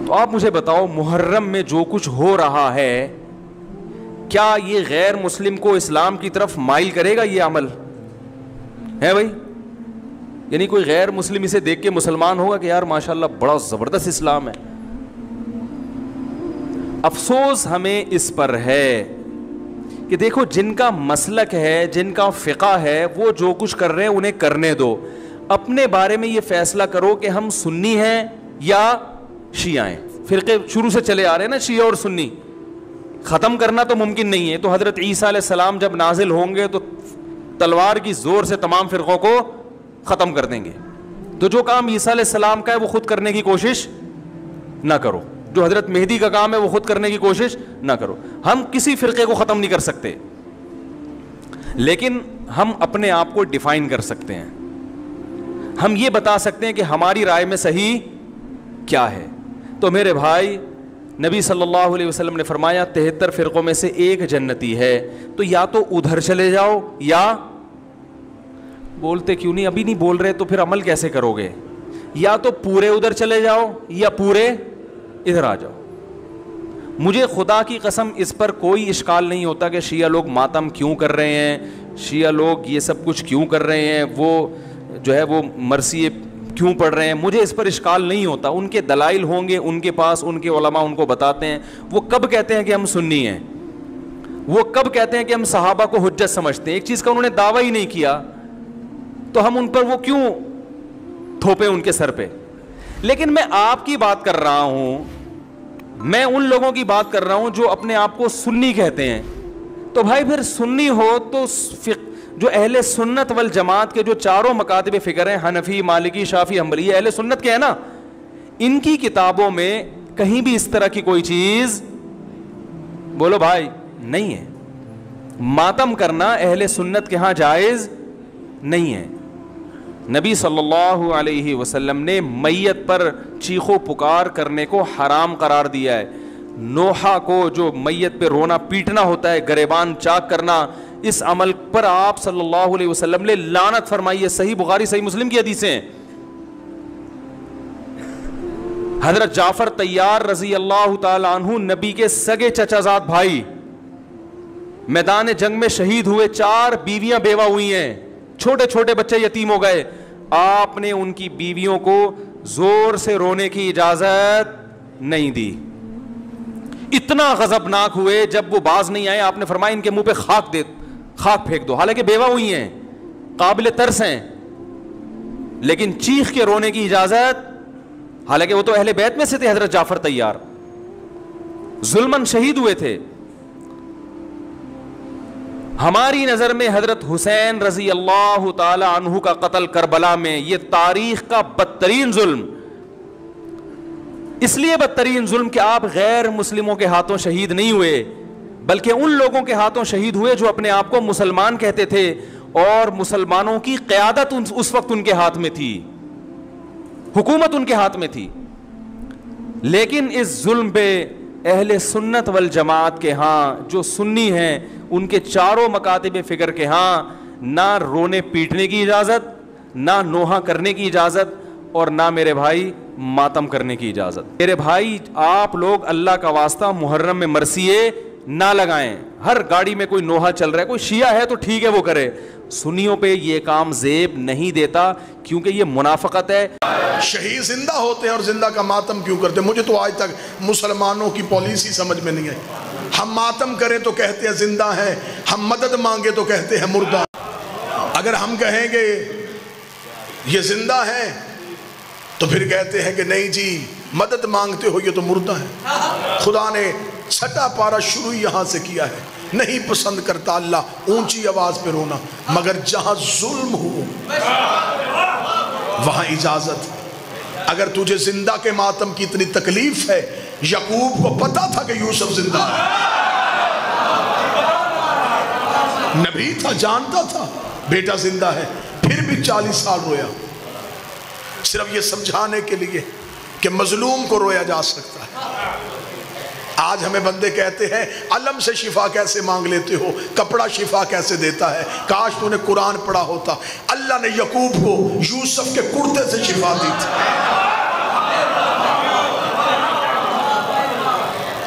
تو آپ مجھے بتاؤ محرم میں جو کچھ ہو رہا ہے کیا یہ غیر مسلم کو اسلام کی طرف مائل کرے گا؟ یہ عمل ہے بھائی؟ یعنی کوئی غیر مسلم اسے دیکھ کے مسلمان ہوگا کہ یار ماشاءاللہ بڑا زبردست اسلام ہے؟ افسوس ہمیں اس پر ہے کہ دیکھو جن کا مسلک ہے، جن کا فقہ ہے، وہ جو کچھ کر رہے ہیں انہیں کرنے دو. اپنے بارے میں یہ فیصلہ کرو کہ ہم سنی ہیں یا شیعہ ہیں. فرقے شروع سے چلے آ رہے ہیں نا، شیعہ اور سنی. ختم کرنا تو ممکن نہیں ہے. تو حضرت عیسیٰ علیہ السلام جب نازل ہوں گے تو تلوار کی زور سے تمام فرقوں کو ختم کر دیں گے. تو جو کام عیسیٰ علیہ السلام کا ہے وہ خود کرنے کی کوشش نہ کرو، جو حضرت مہدی کا کام ہے وہ خود کرنے کی کوشش نہ کرو. ہم کسی فرقے کو ختم نہیں کر سکتے، لیکن ہم اپنے آپ کو ڈیفائن کر سکتے ہیں. ہم یہ بتا سکتے ہیں کہ ہماری رائے میں صحیح کیا ہے. تو میرے بھائی، نبی صلی اللہ علیہ وسلم نے فرمایا 73 فرقوں میں سے ایک جنتی ہے. تو یا تو ادھر چلے جاؤ، یا بولتے کیوں نہیں؟ ابھی نہیں بول رہے تو پھر عمل کیسے کرو گے؟ یا تو پورے ادھر چلے جاؤ یا پورے ادھر آ جاؤ. مجھے خدا کی قسم اس پر کوئی اشکال نہیں ہوتا کہ شیعہ لوگ ماتم کیوں کر رہے ہیں، شیعہ لوگ یہ سب کچھ کیوں کر رہے ہیں، وہ جو ہے وہ مرثیے کیوں پڑھ رہے ہیں. مجھے اس پر اشکال نہیں ہوتا. ان کے دلائل ہوں گے ان کے پاس، ان کے علماء ان کو بتاتے ہیں. وہ کب کہتے ہیں کہ ہم سنی ہیں؟ وہ کب کہتے ہیں کہ ہم صحابہ کو حجت سمجھتے ہیں؟ ایک چیز کا انہوں نے دعویٰ ہی نہیں کیا تو ہم ان پر وہ کیوں تھوپے ان کے سر پہ؟ لیکن میں آپ کی بات کر رہا ہوں، میں ان لوگوں کی بات کر رہا ہوں جو اپنے آپ کو سنی کہتے ہیں. تو بھائی پھر سنی ہو تو جو اہل سنت والجماعت کے جو چاروں مکاتب فکر ہیں، حنفی، مالکی، شافعی، حنبلی، اہل سنت کے ہیں نا، ان کی کتابوں میں کہیں بھی اس طرح کی کوئی چیز بولو بھائی نہیں ہے. ماتم کرنا اہل سنت کے ہاں جائز نہیں ہے. نبی صلی اللہ علیہ وسلم نے میت پر چیخ و پکار کرنے کو حرام قرار دیا ہے. نوحہ کو جو میت پہ رونا پیٹنا ہوتا ہے، گریبان چاک کرنا، اس عمل پر آپ صلی اللہ علیہ وسلم نے لعنت فرمائی ہے. صحیح بخاری صحیح مسلم کی حدیثیں ہیں. حضرت جعفر طیار رضی اللہ تعالی عنہ نبی کے سگے چچا زاد بھائی میدان جنگ میں شہید ہوئے. 4 بیویاں بیوہ ہوئی ہیں، چھوٹے چھوٹے بچے یتیم ہو گئے. آپ نے ان کی بیویوں کو زور سے رونے کی اجازت نہیں دی. اتنا غضبناک ہوئے جب وہ باز نہیں آئے، آپ نے فرمایا ان کے منہ پہ خاک پھینک دو. حالانکہ بیوہ ہوئی ہیں، قابل ترس ہیں، لیکن چیخ کے رونے کی اجازت، حالانکہ وہ تو اہل بیت میں سے تھے. حضرت جعفر طیار ظلماً شہید ہوئے تھے. ہماری نظر میں حضرت حسین رضی اللہ تعالی عنہ کا قتل کربلا میں یہ تاریخ کا بدترین ظلم، اس لیے بدترین ظلم کہ آپ غیر مسلموں کے ہاتھوں شہید نہیں ہوئے، بلکہ ان لوگوں کے ہاتھوں شہید ہوئے جو اپنے آپ کو مسلمان کہتے تھے، اور مسلمانوں کی قیادت اس وقت ان کے ہاتھ میں تھی، حکومت ان کے ہاتھ میں تھی. لیکن اس ظلم پہ اہل سنت والجماعت کے ہاں جو سنی ہیں، ان کے چاروں مکاتب فکر کے ہاں نہ رونے پیٹنے کی اجازت، نہ نوحہ کرنے کی اجازت، اور نہ میرے بھائی ماتم کرنے کی اجازت. میرے بھائی آپ لوگ اللہ کا واسطہ محرم میں مرثیے نہ لگائیں. ہر گاڑی میں کوئی نوحہ چل رہا ہے، کوئی شیعہ ہے تو ٹھیک ہے وہ کرے. سنیوں پہ یہ کام زیب نہیں دیتا کیونکہ یہ منافقت ہے. شہید زندہ ہوتے ہیں اور زندہ کا ماتم کیوں کرتے ہیں؟ مجھے تو آج تک مسلمانوں کی پالیسی سمجھ میں نہیں آئی. ہم ماتم کریں تو کہتے ہیں زندہ ہیں، ہم مدد مانگے تو کہتے ہیں مردہ. اگر ہم کہیں گے یہ زندہ ہیں تو پھر کہتے ہیں کہ نہیں جی مدد مانگتے ہو، یہ تو مردہ ہے. خدا نے چھٹا پارا شروع یہاں سے کیا ہے. نہیں پسند کرتا اللہ اونچی آواز پہ رونا، مگر جہاں ظلم ہو وہاں اجازت. اگر تجھے زندہ کے ماتم کی اتنی تکلیف ہے، یعقوب کو پتا تھا کہ یوسف زندہ ہے، نبی تھا، جانتا تھا بیٹا زندہ ہے، پھر بھی 40 سال رویا، صرف یہ سمجھانے کے لیے کہ مظلوم کو رویا جا سکتا ہے. آج ہمیں بندے کہتے ہیں علم سے شفا کیسے مانگ لیتے ہو، کپڑا شفا کیسے دیتا ہے. کاش تو نے قرآن پڑھا ہوتا. اللہ نے یعقوب کو یوسف کے کرتے سے شفا دی تھی.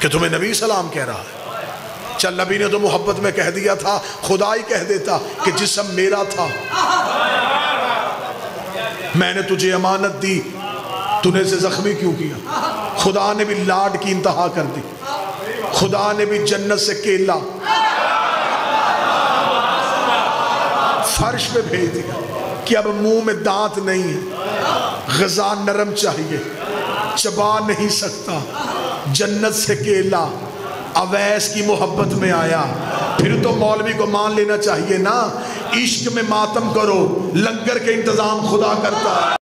کہ تمہیں نبی سلام کہہ رہا ہے؟ چل نبی نے تو محبت میں کہہ دیا تھا، خدا ہی کہہ دیتا کہ جسم میرا تھا، میں نے تجھے امانت دی، تو نے اسے زخمی کیوں کیا؟ خدا نے بھی لاڈ کی انتہا کر دی، خدا نے بھی جنت سے کیلا فرش پہ بھیج دیا کہ اب منہ میں دانت نہیں ہے، غذا نرم چاہیے، چبا نہیں سکتا، جنت سے کیلا، اویس کی محبت میں آیا۔ پھر تو مولوی کو مان لینا چاہیے نا، عشق میں ماتم کرو، لنگر کے انتظام خدا کرتا ہے۔